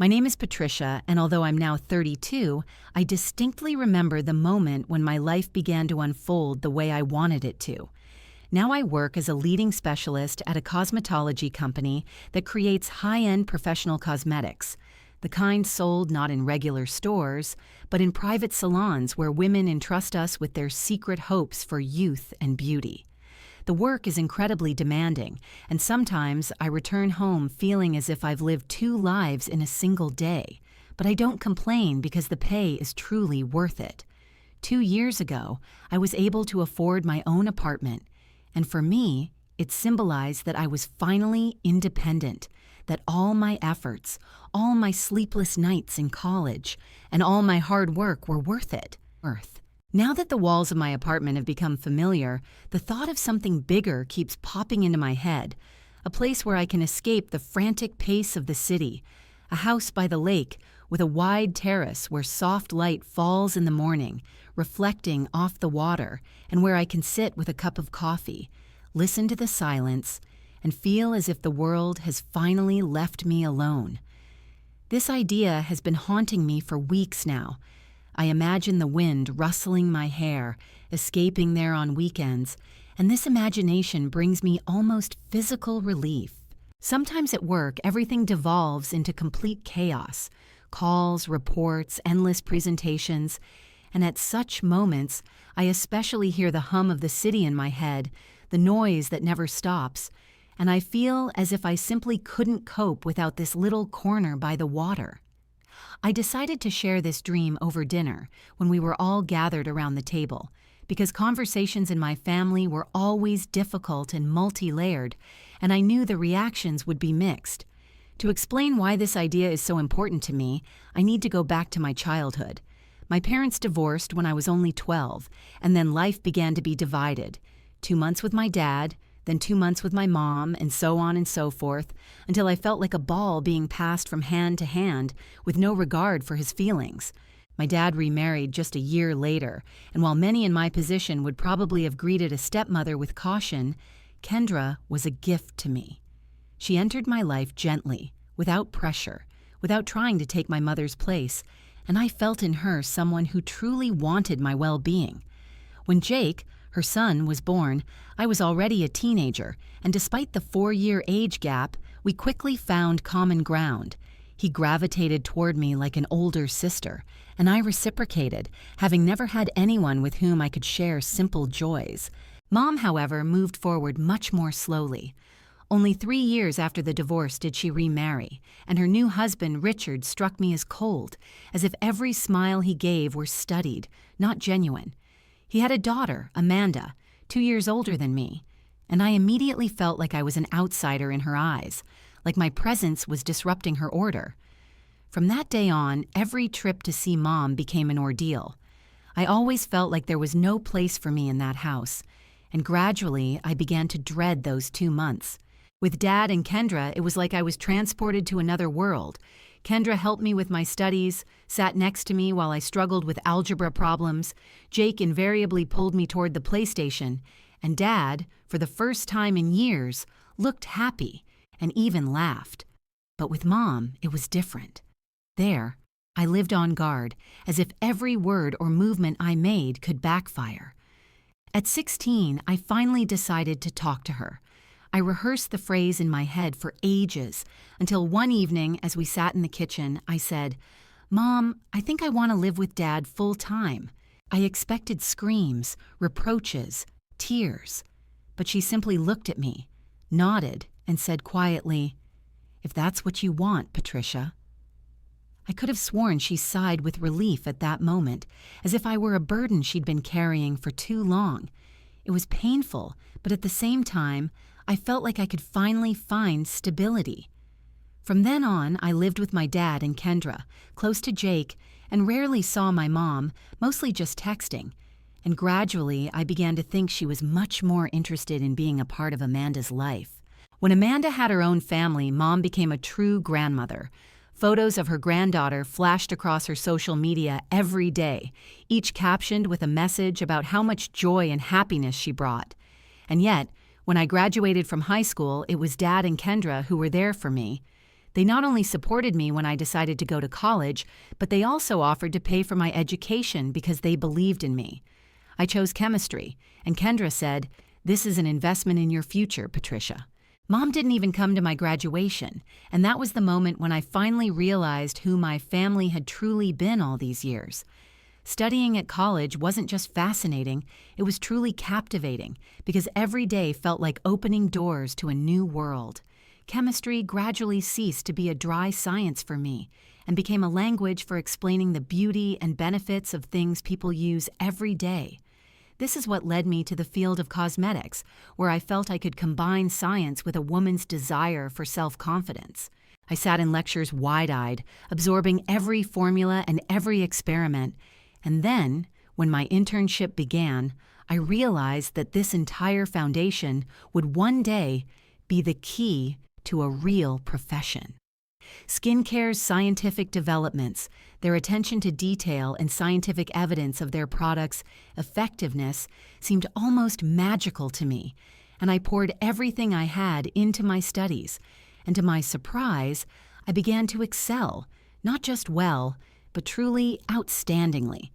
My name is Patricia, and although I'm now 32, I distinctly remember the moment when my life began to unfold the way I wanted it to. Now I work as a leading specialist at a cosmetology company that creates high-end professional cosmetics, the kind sold not in regular stores, but in private salons where women entrust us with their secret hopes for youth and beauty. The work is incredibly demanding, and sometimes I return home feeling as if I've lived two lives in a single day. But I don't complain because the pay is truly worth it. 2 years ago, I was able to afford my own apartment, and for me, it symbolized that I was finally independent, that all my efforts, all my sleepless nights in college, and all my hard work were worth it. Now that the walls of my apartment have become familiar, the thought of something bigger keeps popping into my head, a place where I can escape the frantic pace of the city, a house by the lake with a wide terrace where soft light falls in the morning, reflecting off the water, and where I can sit with a cup of coffee, listen to the silence, and feel as if the world has finally left me alone. This idea has been haunting me for weeks now. I imagine the wind rustling my hair, escaping there on weekends, and this imagination brings me almost physical relief. Sometimes at work, everything devolves into complete chaos. Calls, reports, endless presentations, and at such moments, I especially hear the hum of the city in my head, the noise that never stops, and I feel as if I simply couldn't cope without this little corner by the water. I decided to share this dream over dinner when we were all gathered around the table, because conversations in my family were always difficult and multi-layered, and I knew the reactions would be mixed. To explain why this idea is so important to me, I need to go back to my childhood. My parents divorced when I was only 12, and then life began to be divided. 2 months with my dad, then 2 months with my mom, and so on and so forth, until I felt like a ball being passed from hand to hand with no regard for his feelings. My dad remarried just a year later, and while many in my position would probably have greeted a stepmother with caution, Kendra was a gift to me. She entered my life gently, without pressure, without trying to take my mother's place, and I felt in her someone who truly wanted my well-being. When Jake, her son, was born, I was already a teenager, and despite the 4-year age gap, we quickly found common ground. He gravitated toward me like an older sister, and I reciprocated, having never had anyone with whom I could share simple joys. Mom, however, moved forward much more slowly. Only 3 years after the divorce did she remarry, and her new husband, Richard, struck me as cold, as if every smile he gave were studied, not genuine. He had a daughter, Amanda, 2 years older than me, and I immediately felt like I was an outsider in her eyes, like my presence was disrupting her order. From that day on, every trip to see Mom became an ordeal. I always felt like there was no place for me in that house, and gradually I began to dread those 2 months. With Dad and Kendra, it was like I was transported to another world. Kendra helped me with my studies, sat next to me while I struggled with algebra problems. Jake invariably pulled me toward the PlayStation. And Dad, for the first time in years, looked happy and even laughed. But with Mom, it was different. There, I lived on guard, as if every word or movement I made could backfire. At 16, I finally decided to talk to her. I rehearsed the phrase in my head for ages, until one evening, as we sat in the kitchen, I said, "Mom, I think I want to live with Dad full time." I expected screams, reproaches, tears, but she simply looked at me, nodded, and said quietly, "If that's what you want, Patricia." I could have sworn she sighed with relief at that moment, as if I were a burden she'd been carrying for too long. It was painful, but at the same time, I felt like I could finally find stability. From then on, I lived with my dad and Kendra, close to Jake, and rarely saw my mom, mostly just texting. And gradually, I began to think she was much more interested in being a part of Amanda's life. When Amanda had her own family, Mom became a true grandmother. Photos of her granddaughter flashed across her social media every day, each captioned with a message about how much joy and happiness she brought. And yet, when I graduated from high school, it was Dad and Kendra who were there for me. They not only supported me when I decided to go to college, but they also offered to pay for my education because they believed in me. I chose chemistry, and Kendra said, "This is an investment in your future, Patricia." Mom didn't even come to my graduation, and that was the moment when I finally realized who my family had truly been all these years. Studying at college wasn't just fascinating, it was truly captivating because every day felt like opening doors to a new world. Chemistry gradually ceased to be a dry science for me and became a language for explaining the beauty and benefits of things people use every day. This is what led me to the field of cosmetics, where I felt I could combine science with a woman's desire for self-confidence. I sat in lectures wide-eyed, absorbing every formula and every experiment. And then, when my internship began, I realized that this entire foundation would one day be the key to a real profession. Skincare's scientific developments, their attention to detail and scientific evidence of their products' effectiveness seemed almost magical to me, and I poured everything I had into my studies. And to my surprise, I began to excel, not just well, but truly outstandingly.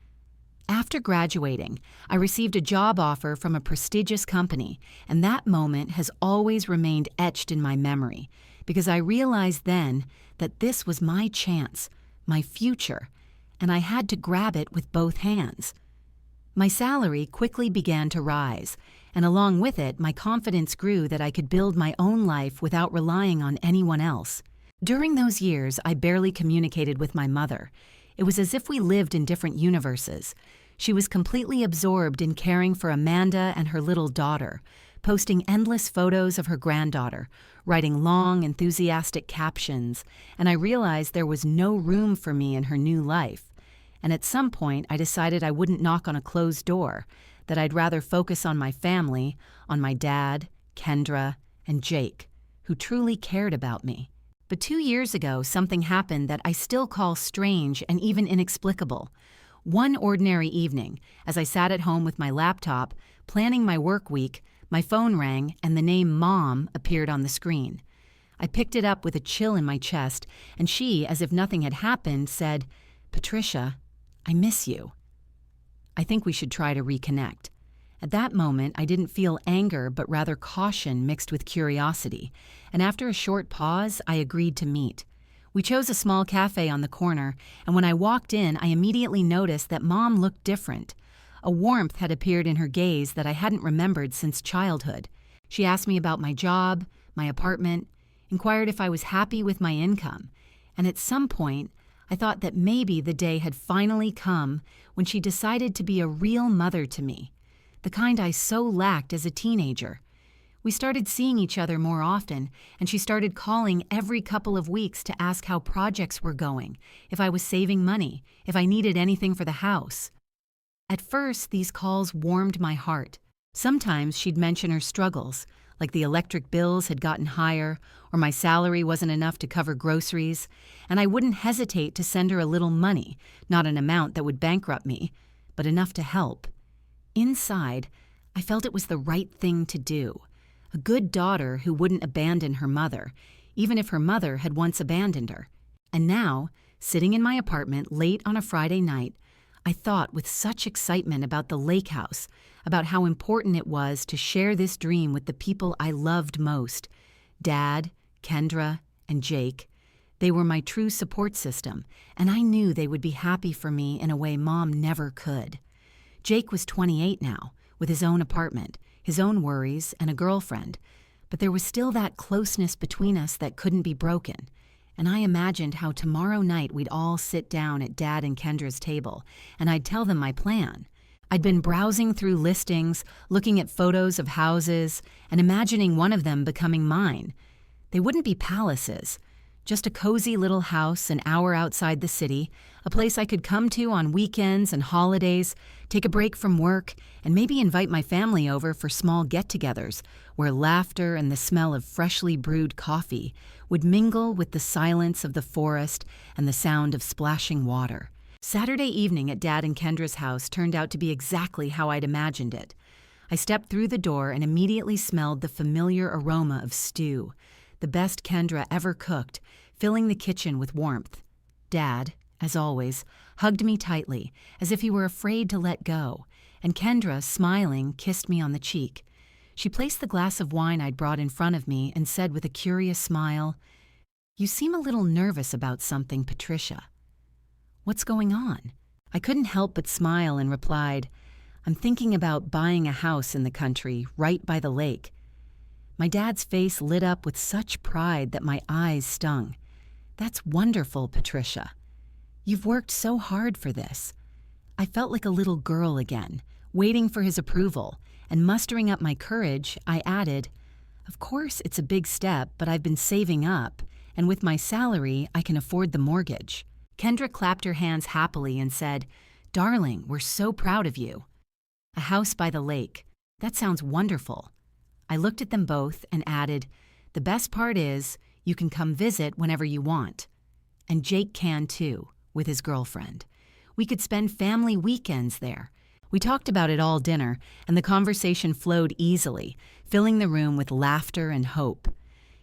After graduating, I received a job offer from a prestigious company, and that moment has always remained etched in my memory, because I realized then that this was my chance, my future, and I had to grab it with both hands. My salary quickly began to rise, and along with it, my confidence grew that I could build my own life without relying on anyone else. During those years, I barely communicated with my mother. It was as if we lived in different universes. She was completely absorbed in caring for Amanda and her little daughter, posting endless photos of her granddaughter, writing long, enthusiastic captions, and I realized there was no room for me in her new life. And at some point, I decided I wouldn't knock on a closed door, that I'd rather focus on my family, on my dad, Kendra, and Jake, who truly cared about me. But 2 years ago, something happened that I still call strange and even inexplicable. One ordinary evening, as I sat at home with my laptop, planning my work week, my phone rang and the name Mom appeared on the screen. I picked it up with a chill in my chest, and she, as if nothing had happened, said, "Patricia, I miss you. I think we should try to reconnect." At that moment, I didn't feel anger, but rather caution mixed with curiosity, and after a short pause, I agreed to meet. We chose a small cafe on the corner, and when I walked in, I immediately noticed that Mom looked different. A warmth had appeared in her gaze that I hadn't remembered since childhood. She asked me about my job, my apartment, inquired if I was happy with my income, and at some point, I thought that maybe the day had finally come when she decided to be a real mother to me, the kind I so lacked as a teenager. We started seeing each other more often, and she started calling every couple of weeks to ask how projects were going, if I was saving money, if I needed anything for the house. At first, these calls warmed my heart. Sometimes she'd mention her struggles, like the electric bills had gotten higher, or my salary wasn't enough to cover groceries, and I wouldn't hesitate to send her a little money, not an amount that would bankrupt me, but enough to help. Inside, I felt it was the right thing to do. A good daughter who wouldn't abandon her mother, even if her mother had once abandoned her. And now, sitting in my apartment late on a Friday night, I thought with such excitement about the lake house, about how important it was to share this dream with the people I loved most. Dad, Kendra, and Jake. They were my true support system, and I knew they would be happy for me in a way Mom never could. Jake was 28 now, with his own apartment, his own worries, and a girlfriend, but there was still that closeness between us that couldn't be broken. And I imagined how tomorrow night we'd all sit down at Dad and Kendra's table, and I'd tell them my plan. I'd been browsing through listings, looking at photos of houses, and imagining one of them becoming mine. They wouldn't be palaces, just a cozy little house an hour outside the city, a place I could come to on weekends and holidays, take a break from work, and maybe invite my family over for small get-togethers, where laughter and the smell of freshly brewed coffee would mingle with the silence of the forest and the sound of splashing water. Saturday evening at Dad and Kendra's house turned out to be exactly how I'd imagined it. I stepped through the door and immediately smelled the familiar aroma of stew, the best Kendra ever cooked, filling the kitchen with warmth. Dad, as always, hugged me tightly, as if he were afraid to let go, and Kendra, smiling, kissed me on the cheek. She placed the glass of wine I'd brought in front of me and said with a curious smile, "You seem a little nervous about something, Patricia." "What's going on?" I couldn't help but smile and replied, "I'm thinking about buying a house in the country, right by the lake." My dad's face lit up with such pride that my eyes stung. "That's wonderful, Patricia. You've worked so hard for this." I felt like a little girl again, waiting for his approval, and mustering up my courage, I added, "Of course it's a big step, but I've been saving up, and with my salary, I can afford the mortgage." Kendra clapped her hands happily and said, "Darling, we're so proud of you." A house by the lake. That sounds wonderful. I looked at them both and added, "The best part is, you can come visit whenever you want. And Jake can too, with his girlfriend. We could spend family weekends there." We talked about it all dinner, and the conversation flowed easily, filling the room with laughter and hope.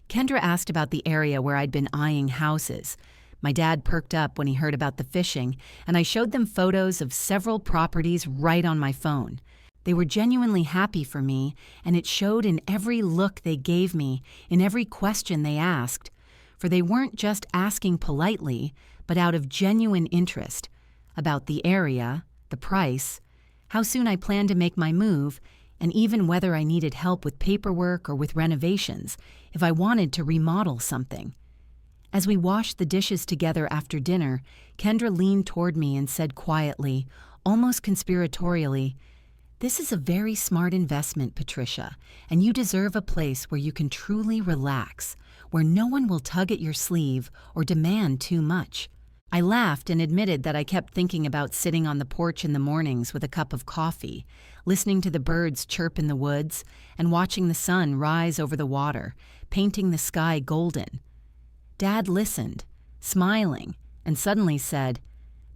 Kendra asked about the area where I'd been eyeing houses. My dad perked up when he heard about the fishing, and I showed them photos of several properties right on my phone. They were genuinely happy for me, and it showed in every look they gave me, in every question they asked. For they weren't just asking politely, but out of genuine interest. About the area, the price, how soon I planned to make my move, and even whether I needed help with paperwork or with renovations, if I wanted to remodel something. As we washed the dishes together after dinner, Kendra leaned toward me and said quietly, almost conspiratorially, "This is a very smart investment, Patricia, and you deserve a place where you can truly relax, where no one will tug at your sleeve or demand too much." I laughed and admitted that I kept thinking about sitting on the porch in the mornings with a cup of coffee, listening to the birds chirp in the woods, and watching the sun rise over the water, painting the sky golden. Dad listened, smiling, and suddenly said,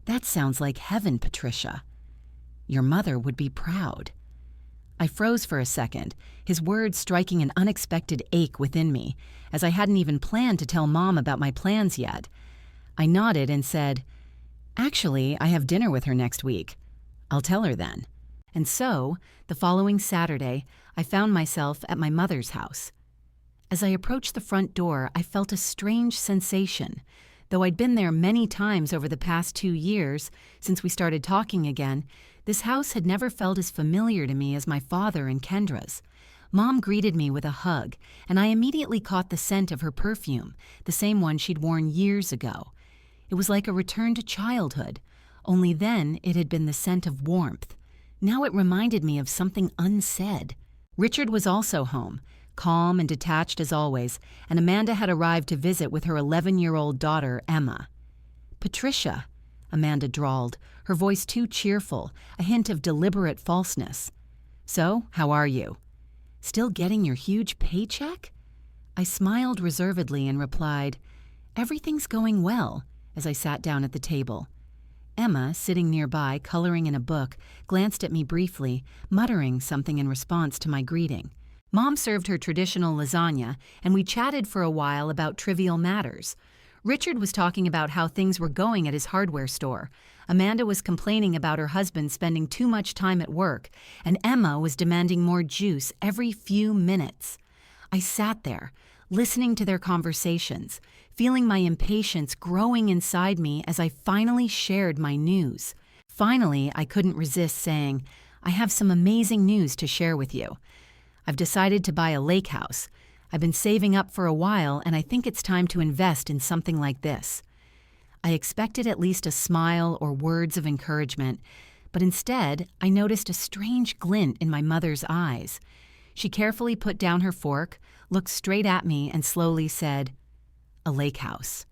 "That sounds like heaven, Patricia. Your mother would be proud." I froze for a second, his words striking an unexpected ache within me, as I hadn't even planned to tell Mom about my plans yet. I nodded and said, "Actually, I have dinner with her next week. I'll tell her then." And so, the following Saturday, I found myself at my mother's house. As I approached the front door, I felt a strange sensation. Though I'd been there many times over the past 2 years, since we started talking again, this house had never felt as familiar to me as my father and Kendra's. Mom greeted me with a hug, and I immediately caught the scent of her perfume, the same one she'd worn years ago. It was like a return to childhood, only then it had been the scent of warmth. Now it reminded me of something unsaid. Richard was also home, calm and detached as always, and Amanda had arrived to visit with her 11-year-old daughter, Emma. "Patricia," Amanda drawled, her voice too cheerful, a hint of deliberate falseness. "So, how are you? Still getting your huge paycheck?" I smiled reservedly and replied, "Everything's going well," as I sat down at the table. Emma, sitting nearby, coloring in a book, glanced at me briefly, muttering something in response to my greeting. Mom served her traditional lasagna, and we chatted for a while about trivial matters. Richard was talking about how things were going at his hardware store. Amanda was complaining about her husband spending too much time at work, and Emma was demanding more juice every few minutes. I sat there, listening to their conversations, feeling my impatience growing inside me as I finally shared my news. Finally, I couldn't resist saying, "I have some amazing news to share with you. I've decided to buy a lake house. I've been saving up for a while, and I think it's time to invest in something like this." I expected at least a smile or words of encouragement, but instead, I noticed a strange glint in my mother's eyes. She carefully put down her fork, looked straight at me, and slowly said, "A lake house."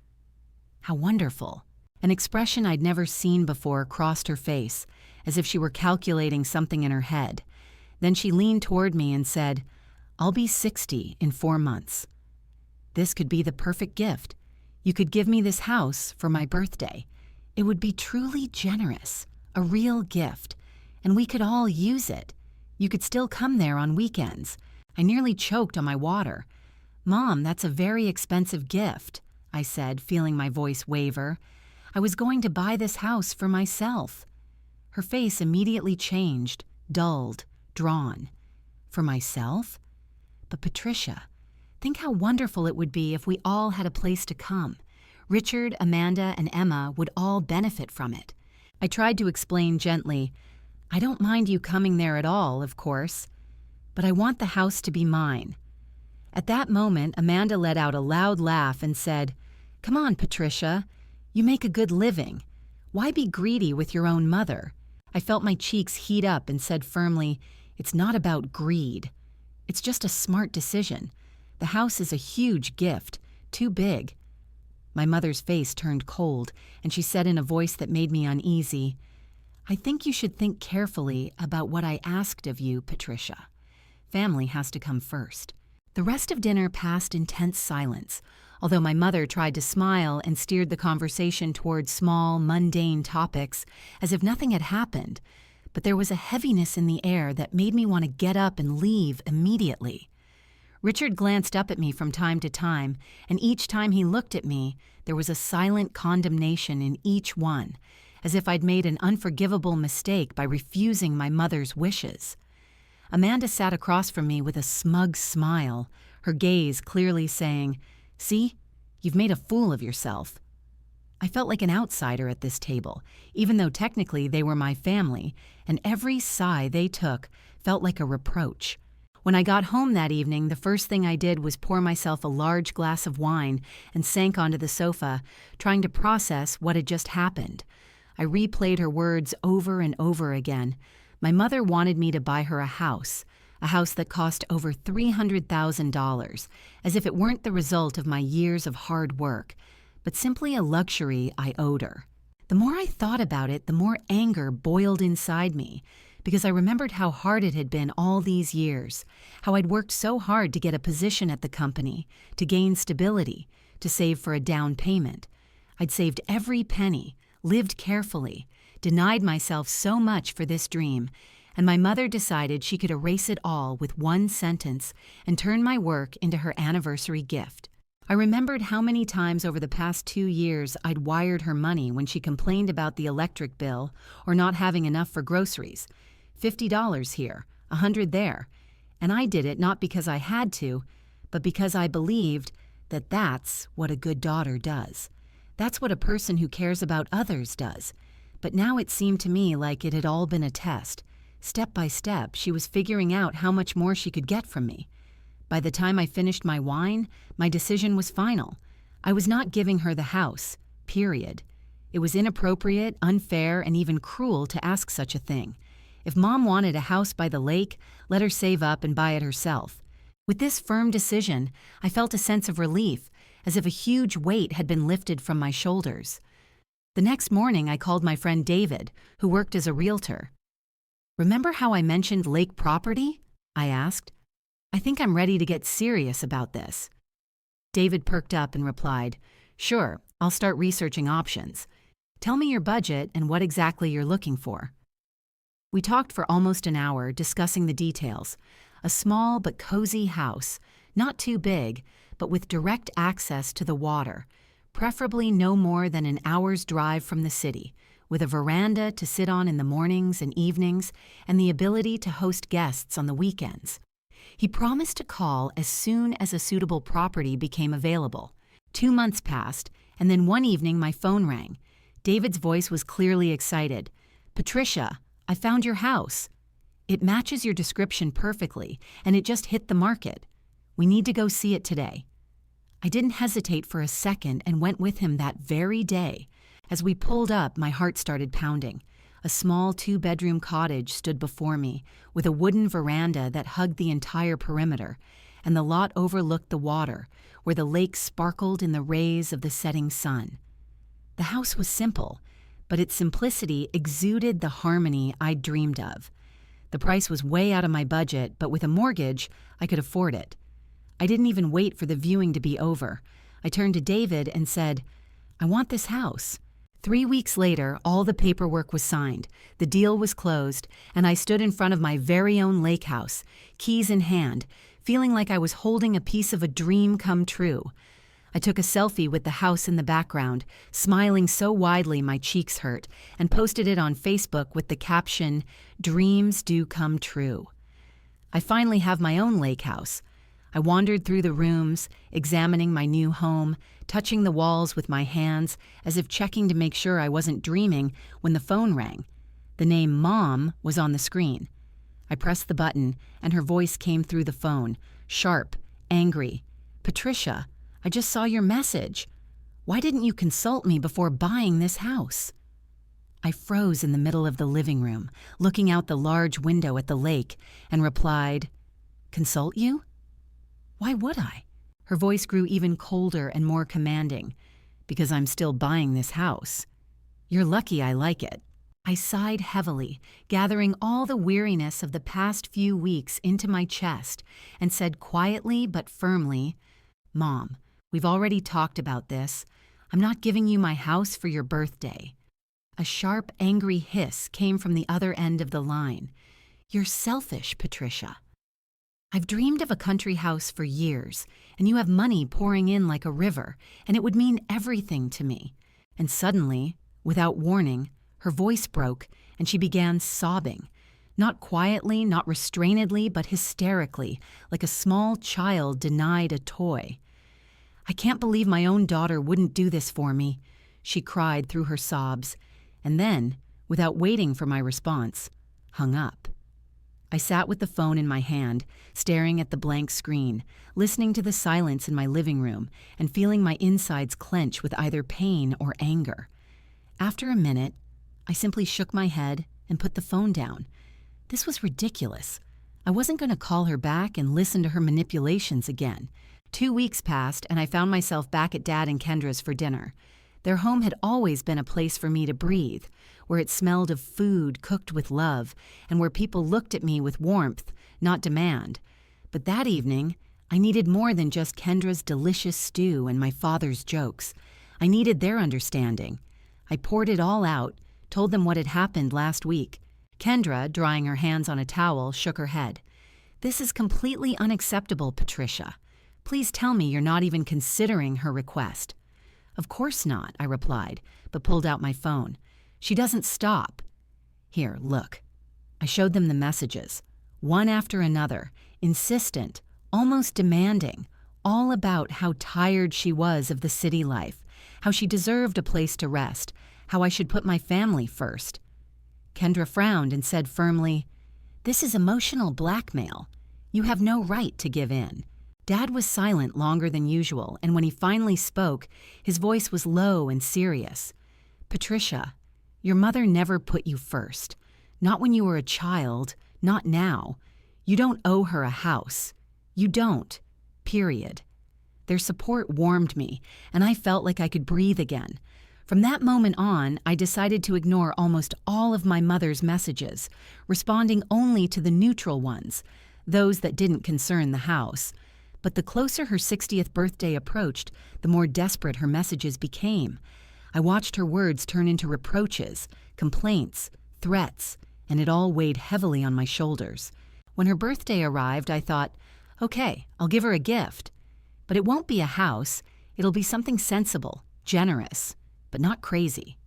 How wonderful. An expression I'd never seen before crossed her face, as if she were calculating something in her head. Then she leaned toward me and said, "I'll be 60 in 4 months. This could be the perfect gift. You could give me this house for my birthday. It would be truly generous, a real gift, and we could all use it. You could still come there on weekends." I nearly choked on my water. "Mom, that's a very expensive gift," I said, feeling my voice waver. I was going to buy this house for myself. Her face immediately changed, dulled, drawn. For myself? But Patricia, think how wonderful it would be if we all had a place to come. Richard, Amanda, and Emma would all benefit from it. I tried to explain gently, I don't mind you coming there at all, of course, but I want the house to be mine. At that moment, Amanda let out a loud laugh and said, Come on, Patricia. You make a good living. Why be greedy with your own mother? I felt my cheeks heat up and said firmly, It's not about greed. It's just a smart decision. The house is a huge gift, too big. My mother's face turned cold, and she said in a voice that made me uneasy, I think you should think carefully about what I asked of you, Patricia. Family has to come first. The rest of dinner passed in tense silence, although my mother tried to smile and steered the conversation toward small, mundane topics, as if nothing had happened. But there was a heaviness in the air that made me want to get up and leave immediately. Richard glanced up at me from time to time, and each time he looked at me, there was a silent condemnation in each one, as if I'd made an unforgivable mistake by refusing my mother's wishes. Amanda sat across from me with a smug smile, her gaze clearly saying, See, you've made a fool of yourself. I felt like an outsider at this table, even though technically they were my family, and every sigh they took felt like a reproach. When I got home that evening, the first thing I did was pour myself a large glass of wine and sank onto the sofa, trying to process what had just happened. I replayed her words over and over again. My mother wanted me to buy her a house that cost over $300,000, as if it weren't the result of my years of hard work, but simply a luxury I owed her. The more I thought about it, the more anger boiled inside me, because I remembered how hard it had been all these years, how I'd worked so hard to get a position at the company, to gain stability, to save for a down payment. I'd saved every penny, lived carefully, denied myself so much for this dream, and my mother decided she could erase it all with one sentence and turn my work into her anniversary gift. I remembered how many times over the past 2 years I'd wired her money when she complained about the electric bill or not having enough for groceries. $50 here, $100 there. And I did it not because I had to, but because I believed that that's what a good daughter does. That's what a person who cares about others does. But now it seemed to me like it had all been a test. Step by step, she was figuring out how much more she could get from me. By the time I finished my wine, my decision was final. I was not giving her the house, period. It was inappropriate, unfair, and even cruel to ask such a thing. If Mom wanted a house by the lake, let her save up and buy it herself. With this firm decision, I felt a sense of relief, as if a huge weight had been lifted from my shoulders. The next morning, I called my friend David, who worked as a realtor. Remember how I mentioned lake property? I asked. I think I'm ready to get serious about this. David perked up and replied, Sure, I'll start researching options. Tell me your budget and what exactly you're looking for. We talked for almost an hour, discussing the details. A small but cozy house, not too big, but with direct access to the water, preferably no more than an hour's drive from the city, with a veranda to sit on in the mornings and evenings, and the ability to host guests on the weekends. He promised to call as soon as a suitable property became available. 2 months passed, and then one evening my phone rang. David's voice was clearly excited. Patricia, I found your house. It matches your description perfectly, and it just hit the market. We need to go see it today. I didn't hesitate for a second and went with him that very day. As we pulled up, my heart started pounding. A small 2-bedroom cottage stood before me, with a wooden veranda that hugged the entire perimeter, and the lot overlooked the water, where the lake sparkled in the rays of the setting sun. The house was simple, but its simplicity exuded the harmony I'd dreamed of. The price was way out of my budget, but with a mortgage, I could afford it. I didn't even wait for the viewing to be over. I turned to David and said, I want this house. 3 weeks later, all the paperwork was signed, the deal was closed, and I stood in front of my very own lake house, keys in hand, feeling like I was holding a piece of a dream come true. I took a selfie with the house in the background, smiling so widely my cheeks hurt, and posted it on Facebook with the caption, "Dreams do come true." I finally have my own lake house. I wandered through the rooms, examining my new home, touching the walls with my hands as if checking to make sure I wasn't dreaming when the phone rang. The name Mom was on the screen. I pressed the button, and her voice came through the phone, sharp, angry. "Patricia, I just saw your message. Why didn't you consult me before buying this house?" I froze in the middle of the living room, looking out the large window at the lake, and replied, "Consult you? Why would I?" Her voice grew even colder and more commanding. "Because I'm still buying this house. You're lucky I like it." I sighed heavily, gathering all the weariness of the past few weeks into my chest, and said quietly but firmly, "Mom, we've already talked about this. I'm not giving you my house for your birthday." A sharp, angry hiss came from the other end of the line. "You're selfish, Patricia. I've dreamed of a country house for years, and you have money pouring in like a river, and it would mean everything to me." And suddenly, without warning, her voice broke, and she began sobbing. Not quietly, not restrainedly, but hysterically, like a small child denied a toy. "I can't believe my own daughter wouldn't do this for me," she cried through her sobs, and then, without waiting for my response, hung up. I sat with the phone in my hand, staring at the blank screen, listening to the silence in my living room, and feeling my insides clench with either pain or anger. After a minute, I simply shook my head and put the phone down. This was ridiculous. I wasn't going to call her back and listen to her manipulations again. 2 weeks passed, and I found myself back at Dad and Kendra's for dinner. Their home had always been a place for me to breathe, where it smelled of food cooked with love, and where people looked at me with warmth, not demand. But that evening, I needed more than just Kendra's delicious stew and my father's jokes. I needed their understanding. I poured it all out, told them what had happened last week. Kendra, drying her hands on a towel, shook her head. "This is completely unacceptable, Patricia. Please tell me you're not even considering her request." "Of course not," I replied, but pulled out my phone. "She doesn't stop." "Here, look." I showed them the messages, one after another, insistent, almost demanding, all about how tired she was of the city life, how she deserved a place to rest, how I should put my family first. Kendra frowned and said firmly, "This is emotional blackmail. You have no right to give in." Dad was silent longer than usual, and when he finally spoke, his voice was low and serious. "Patricia, your mother never put you first. Not when you were a child, not now. You don't owe her a house. You don't. Period." Their support warmed me, and I felt like I could breathe again. From that moment on, I decided to ignore almost all of my mother's messages, responding only to the neutral ones, those that didn't concern the house. But the closer her 60th birthday approached, the more desperate her messages became. I watched her words turn into reproaches, complaints, threats, and it all weighed heavily on my shoulders. When her birthday arrived, I thought, okay, I'll give her a gift. But it won't be a house. It'll be something sensible, generous, but not crazy.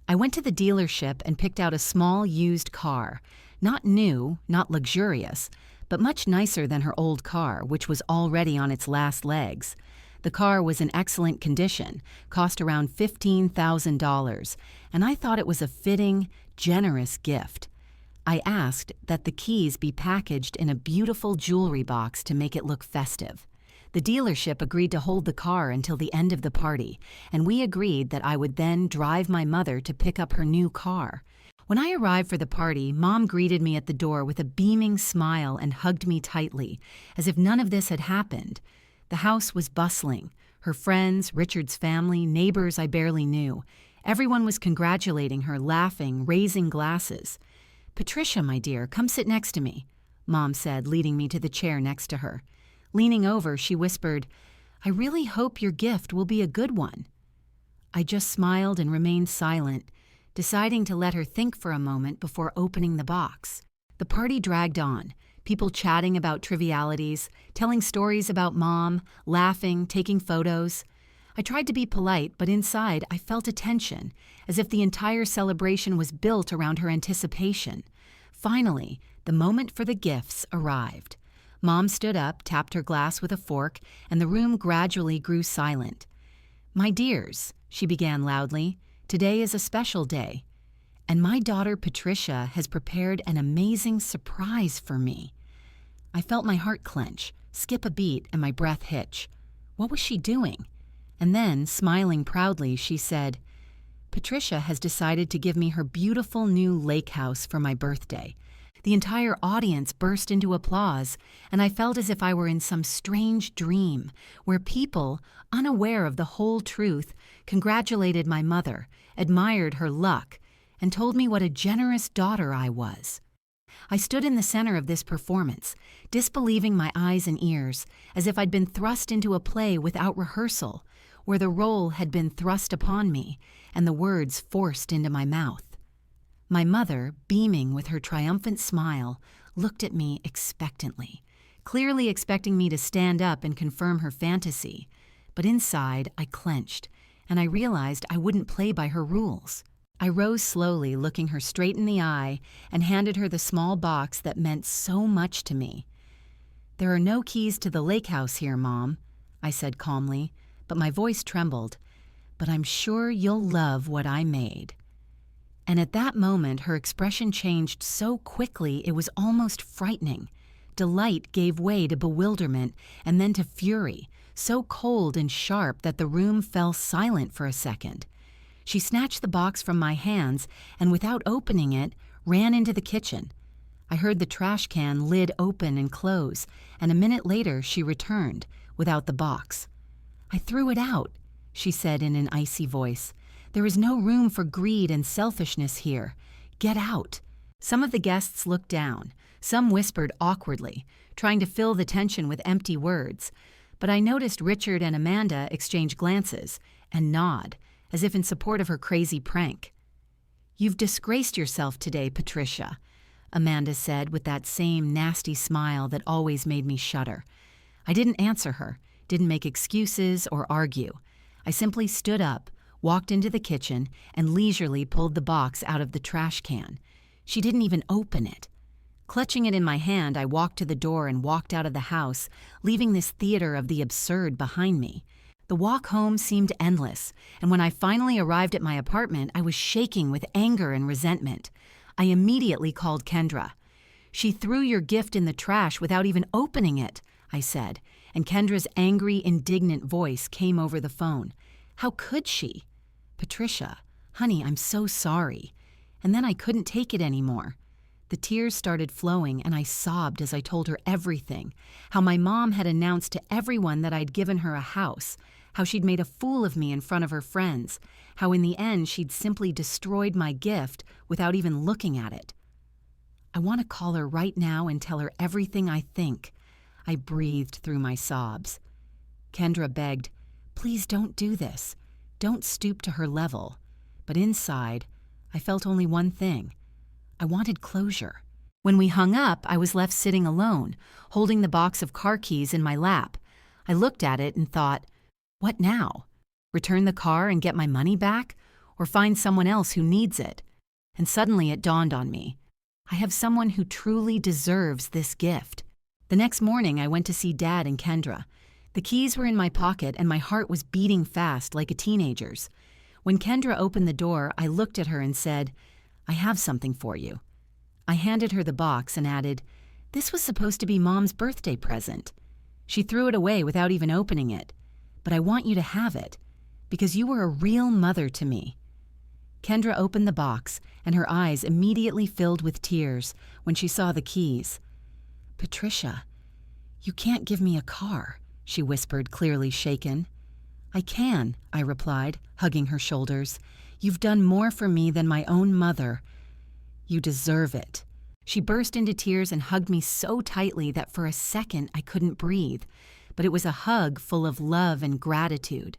I went to the dealership and picked out a small used car. Not new, not luxurious, but much nicer than her old car, which was already on its last legs. The car was in excellent condition, cost around $15,000, and I thought it was a fitting, generous gift. I asked that the keys be packaged in a beautiful jewelry box to make it look festive. The dealership agreed to hold the car until the end of the party, and we agreed that I would then drive my mother to pick up her new car. When I arrived for the party, Mom greeted me at the door with a beaming smile and hugged me tightly, as if none of this had happened. The house was bustling. Her friends, Richard's family, neighbors I barely knew. Everyone was congratulating her, laughing, raising glasses. "Patricia, my dear, come sit next to me," Mom said, leading me to the chair next to her. Leaning over, she whispered, "I really hope your gift will be a good one." I just smiled and remained silent, deciding to let her think for a moment before opening the box. The party dragged on. people chatting about trivialities, telling stories about Mom, laughing, taking photos. I tried to be polite, but inside I felt a tension, as if the entire celebration was built around her anticipation. Finally, the moment for the gifts arrived. Mom stood up, tapped her glass with a fork, and the room gradually grew silent. "My dears," she began loudly, "today is a special day. And my daughter Patricia has prepared an amazing surprise for me." I felt my heart clench, skip a beat, and my breath hitch. What was she doing? And then, smiling proudly, she said, "Patricia has decided to give me her beautiful new lake house for my birthday." The entire audience burst into applause, and I felt as if I were in some strange dream, where people, unaware of the whole truth, congratulated my mother, admired her luck, and told me what a generous daughter I was. I stood in the center of this performance, disbelieving my eyes and ears, as if I'd been thrust into a play without rehearsal, where the role had been thrust upon me and the words forced into my mouth. My mother, beaming with her triumphant smile, looked at me expectantly, clearly expecting me to stand up and confirm her fantasy. But inside, I clenched, and I realized I wouldn't play by her rules. I rose slowly, looking her straight in the eye, and handed her the small box that meant so much to me. "There are no keys to the lake house here, Mom," I said calmly, but my voice trembled. "But I'm sure you'll love what I made." And at that moment, her expression changed so quickly it was almost frightening. Delight gave way to bewilderment and then to fury, so cold and sharp that the room fell silent for a second. She snatched the box from my hands and, without opening it, ran into the kitchen. I heard the trash can lid open and close, and a minute later she returned, without the box. "I threw it out," she said in an icy voice. "There is no room for greed and selfishness here. Get out." Some of the guests looked down. Some whispered awkwardly, trying to fill the tension with empty words. But I noticed Richard and Amanda exchange glances and nod, as if in support of her crazy prank. "You've disgraced yourself today, Patricia," Amanda said with that same nasty smile that always made me shudder. I didn't answer her, didn't make excuses or argue. I simply stood up, walked into the kitchen, and leisurely pulled the box out of the trash can. She didn't even open it. Clutching it in my hand, I walked to the door and walked out of the house, leaving this theater of the absurd behind me. The walk home seemed endless, and when I finally arrived at my apartment, I was shaking with anger and resentment. I immediately called Kendra. "She threw your gift in the trash without even opening it," I said, and Kendra's angry, indignant voice came over the phone. "How could she?" "Patricia, honey, I'm so sorry." And then I couldn't take it anymore. The tears started flowing, and I sobbed as I told her everything, how my mom had announced to everyone that I'd given her a house, how she'd made a fool of me in front of her friends, how in the end she'd simply destroyed my gift without even looking at it. "I want to call her right now and tell her everything I think," I breathed through my sobs. Kendra begged, "Please don't do this. Don't stoop to her level." But inside, I felt only one thing. I wanted closure. When we hung up, I was left sitting alone, holding the box of car keys in my lap. I looked at it and thought, what now? Return the car and get my money back? Or find someone else who needs it? And suddenly it dawned on me. I have someone who truly deserves this gift. The next morning, I went to see Dad and Kendra. The keys were in my pocket and my heart was beating fast like a teenager's. When Kendra opened the door, I looked at her and said, "I have something for you." I handed her the box and added, "This was supposed to be Mom's birthday present." She threw it away without even opening it. "But I want you to have it, because you were a real mother to me." Kendra opened the box, and her eyes immediately filled with tears when she saw the keys. "Patricia, you can't give me a car," she whispered, clearly shaken. "I can," I replied, hugging her shoulders. "You've done more for me than my own mother. You deserve it." She burst into tears and hugged me so tightly that for a second I couldn't breathe, but it was a hug full of love and gratitude.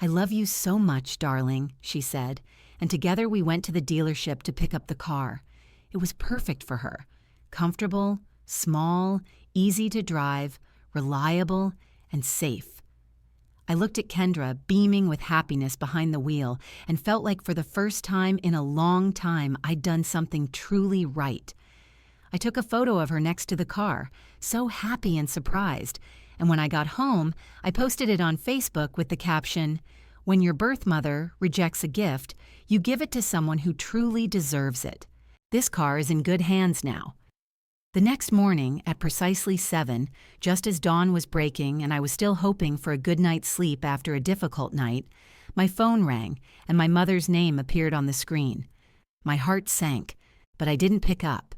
"I love you so much, darling," she said, and together we went to the dealership to pick up the car. It was perfect for her. Comfortable, Small, easy to drive, reliable, and safe. I looked at Kendra, beaming with happiness behind the wheel, and felt like for the first time in a long time I'd done something truly right. I took a photo of her next to the car, so happy and surprised, and when I got home, I posted it on Facebook with the caption, "When your birth mother rejects a gift, you give it to someone who truly deserves it. This car is in good hands now." The next morning, at precisely 7, just as dawn was breaking and I was still hoping for a good night's sleep after a difficult night, my phone rang and my mother's name appeared on the screen. My heart sank, but I didn't pick up.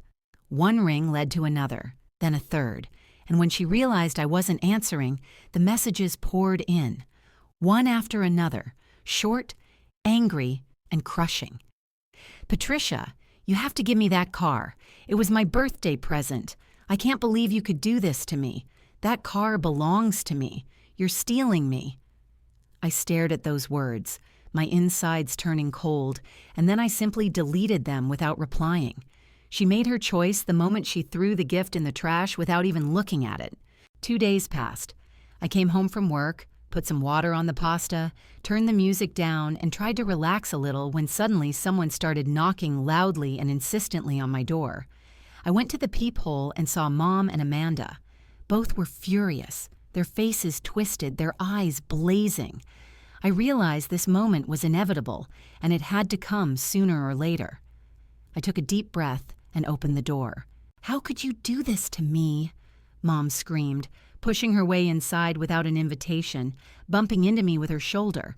One ring led to another, then a third, and when she realized I wasn't answering, the messages poured in, one after another, short, angry, and crushing. "Patricia, you have to give me that car. It was my birthday present. I can't believe you could do this to me. That car belongs to me. You're stealing me." I stared at those words, my insides turning cold, and then I simply deleted them without replying. She made her choice the moment she threw the gift in the trash without even looking at it. 2 days passed. I came home from work, put some water on the pasta, turned the music down, and tried to relax a little when suddenly someone started knocking loudly and insistently on my door. I went to the peephole and saw Mom and Amanda. Both were furious, their faces twisted, their eyes blazing. I realized this moment was inevitable, and it had to come sooner or later. I took a deep breath and opened the door. "How could you do this to me?" Mom screamed, pushing her way inside without an invitation, bumping into me with her shoulder.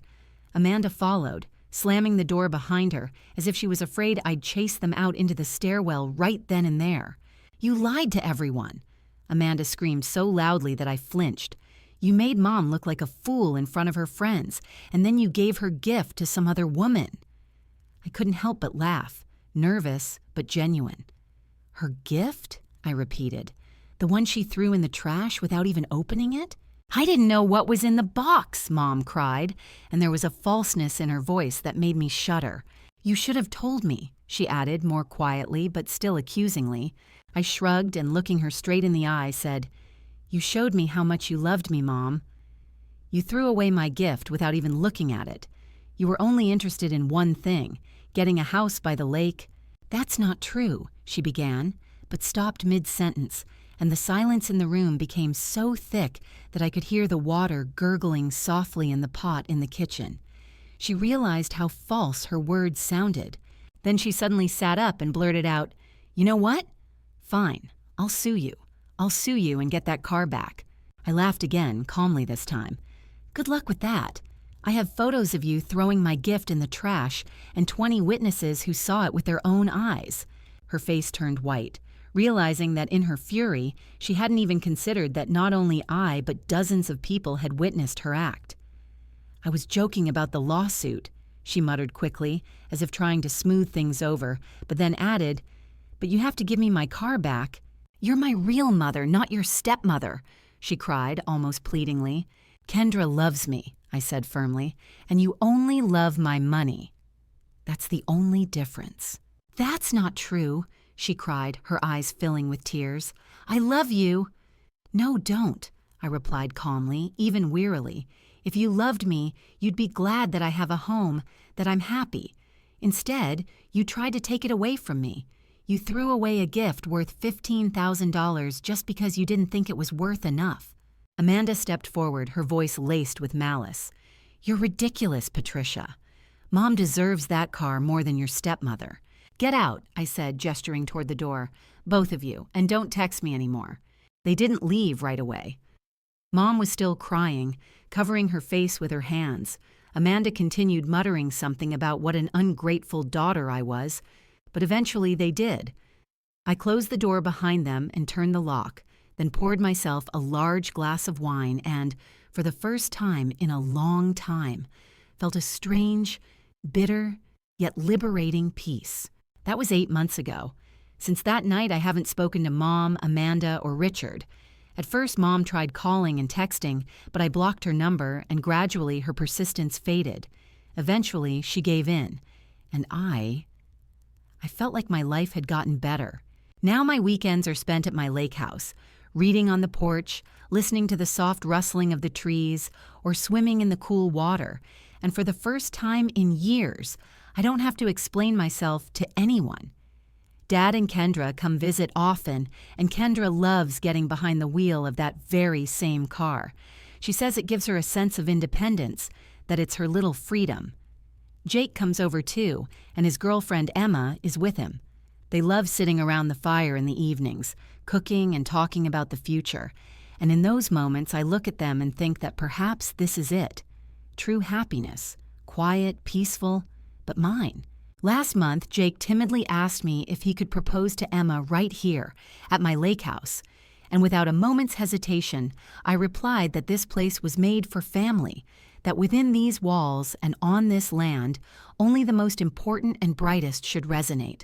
Amanda followed, slamming the door behind her, as if she was afraid I'd chase them out into the stairwell right then and there. "You lied to everyone!" Amanda screamed so loudly that I flinched. "You made Mom look like a fool in front of her friends, and then you gave her gift to some other woman." I couldn't help but laugh, nervous but genuine. "Her gift?" I repeated. "The one she threw in the trash without even opening it?" "I didn't know what was in the box," Mom cried, and there was a falseness in her voice that made me shudder. "You should have told me," she added more quietly but still accusingly. I shrugged and, looking her straight in the eye, said, "You showed me how much you loved me, Mom. You threw away my gift without even looking at it. You were only interested in one thing, getting a house by the lake." "That's not true," she began, but stopped mid-sentence, and the silence in the room became so thick that I could hear the water gurgling softly in the pot in the kitchen. She realized how false her words sounded. Then she suddenly sat up and blurted out, "You know what? Fine, I'll sue you. I'll sue you and get that car back." I laughed again, calmly this time. "Good luck with that. I have photos of you throwing my gift in the trash and 20 witnesses who saw it with their own eyes." Her face turned white, realizing that in her fury, she hadn't even considered that not only I but dozens of people had witnessed her act. "I was joking about the lawsuit," she muttered quickly, as if trying to smooth things over, but then added, "But you have to give me my car back." "You're my real mother, not your stepmother," she cried, almost pleadingly. "Kendra loves me," I said firmly, "and you only love my money. That's the only difference." "That's not true," she cried, her eyes filling with tears. "I love you." "No, don't," I replied calmly, even wearily. "If you loved me, you'd be glad that I have a home, that I'm happy. Instead, you tried to take it away from me. You threw away a gift worth $15,000 just because you didn't think it was worth enough." Amanda stepped forward, her voice laced with malice. "You're ridiculous, Patricia. Mom deserves that car more than your stepmother. Get out," I said, gesturing toward the door. "Both of you, and don't text me anymore." They didn't leave right away. Mom was still crying, covering her face with her hands. Amanda continued muttering something about what an ungrateful daughter I was, but eventually they did. I closed the door behind them and turned the lock, then poured myself a large glass of wine and, for the first time in a long time, felt a strange, bitter, yet liberating peace. That was 8 months ago. Since that night, I haven't spoken to Mom, Amanda, or Richard. At first, Mom tried calling and texting, but I blocked her number, and gradually her persistence faded. Eventually, she gave in, and I felt like my life had gotten better. Now my weekends are spent at my lake house, reading on the porch, listening to the soft rustling of the trees, or swimming in the cool water. And for the first time in years, I don't have to explain myself to anyone. Dad and Kendra come visit often, and Kendra loves getting behind the wheel of that very same car. She says it gives her a sense of independence, that it's her little freedom. Jake comes over too, and his girlfriend Emma is with him. They love sitting around the fire in the evenings, cooking and talking about the future. And in those moments, I look at them and think that perhaps this is it. True happiness, quiet, peaceful, but mine. Last month, Jake timidly asked me if he could propose to Emma right here, at my lake house. And without a moment's hesitation, I replied that this place was made for family, that within these walls and on this land, only the most important and brightest should resonate.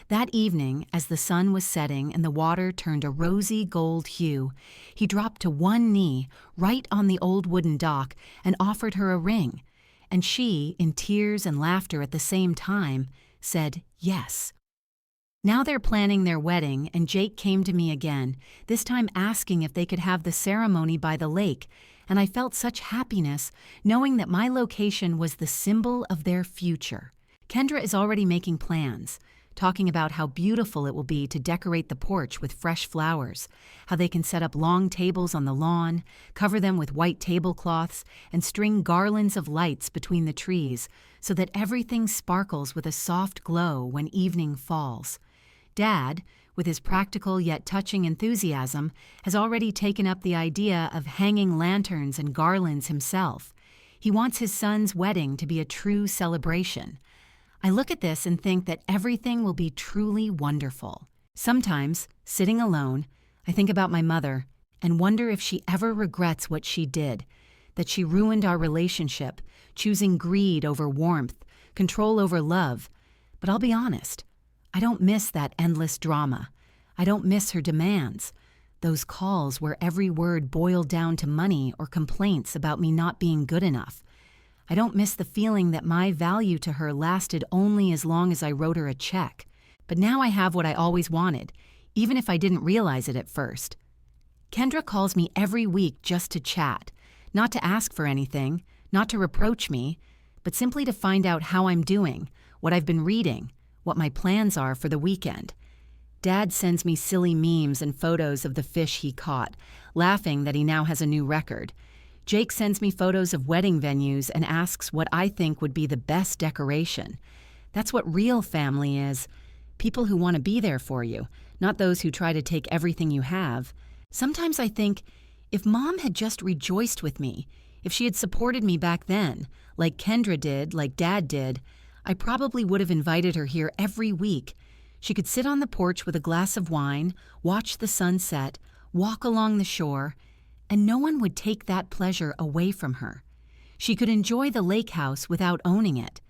That evening, as the sun was setting and the water turned a rosy gold hue, he dropped to one knee right on the old wooden dock and offered her a ring. And she, in tears and laughter at the same time, said yes. Now they're planning their wedding, and Jake came to me again, this time asking if they could have the ceremony by the lake, and I felt such happiness knowing that my location was the symbol of their future. Kendra is already making plans, talking about how beautiful it will be to decorate the porch with fresh flowers, how they can set up long tables on the lawn, cover them with white tablecloths, and string garlands of lights between the trees so that everything sparkles with a soft glow when evening falls. Dad, with his practical yet touching enthusiasm, has already taken up the idea of hanging lanterns and garlands himself. He wants his son's wedding to be a true celebration. I look at this and think that everything will be truly wonderful. Sometimes, sitting alone, I think about my mother and wonder if she ever regrets what she did, that she ruined our relationship, choosing greed over warmth, control over love. But I'll be honest, I don't miss that endless drama. I don't miss her demands, those calls where every word boiled down to money or complaints about me not being good enough. I don't miss the feeling that my value to her lasted only as long as I wrote her a check. But now I have what I always wanted, even if I didn't realize it at first. Kendra calls me every week just to chat, not to ask for anything, not to reproach me, but simply to find out how I'm doing, what I've been reading, what my plans are for the weekend. Dad sends me silly memes and photos of the fish he caught, laughing that he now has a new record. Jake sends me photos of wedding venues and asks what I think would be the best decoration. That's what real family is. People who want to be there for you, not those who try to take everything you have. Sometimes I think, if Mom had just rejoiced with me, if she had supported me back then, like Kendra did, like Dad did, I probably would have invited her here every week. She could sit on the porch with a glass of wine, watch the sunset, walk along the shore, and no one would take that pleasure away from her. She could enjoy the lake house without owning it,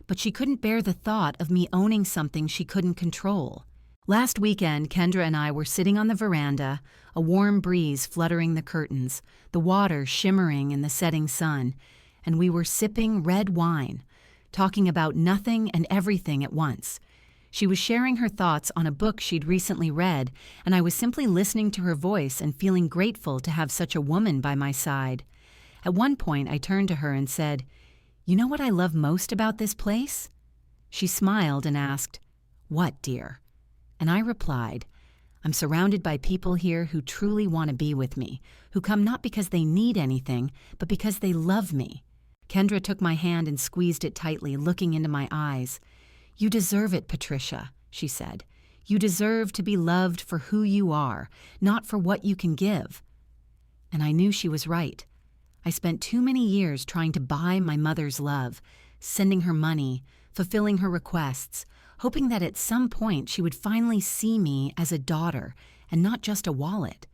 but she couldn't bear the thought of me owning something she couldn't control. Last weekend, Kendra and I were sitting on the veranda, a warm breeze fluttering the curtains, the water shimmering in the setting sun, and we were sipping red wine, talking about nothing and everything at once. She was sharing her thoughts on a book she'd recently read, and I was simply listening to her voice and feeling grateful to have such a woman by my side. At one point, I turned to her and said, "You know what I love most about this place?" She smiled and asked, "What, dear?" And I replied, "I'm surrounded by people here who truly want to be with me, who come not because they need anything, but because they love me." Kendra took my hand and squeezed it tightly, looking into my eyes. "You deserve it, Patricia," she said. "You deserve to be loved for who you are, not for what you can give." And I knew she was right. I spent too many years trying to buy my mother's love, sending her money, fulfilling her requests, hoping that at some point she would finally see me as a daughter and not just a wallet.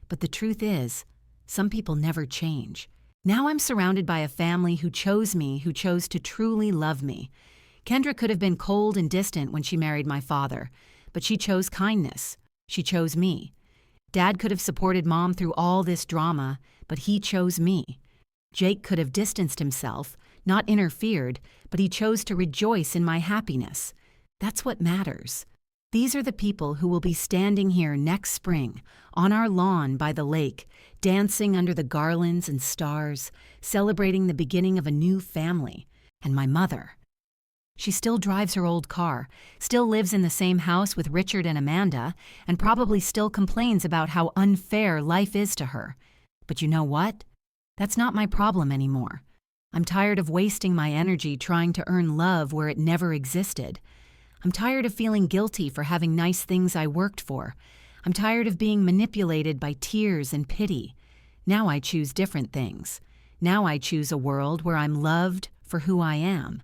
But the truth is, some people never change. Now I'm surrounded by a family who chose me, who chose to truly love me. Kendra could have been cold and distant when she married my father, but she chose kindness. She chose me. Dad could have supported Mom through all this drama, but he chose me. Jake could have distanced himself, not interfered, but he chose to rejoice in my happiness. That's what matters. These are the people who will be standing here next spring, on our lawn by the lake, dancing under the garlands and stars, celebrating the beginning of a new family. And my mother. She still drives her old car, still lives in the same house with Richard and Amanda, and probably still complains about how unfair life is to her. But you know what? That's not my problem anymore. I'm tired of wasting my energy trying to earn love where it never existed. I'm tired of feeling guilty for having nice things I worked for. I'm tired of being manipulated by tears and pity. Now I choose different things. Now I choose a world where I'm loved for who I am.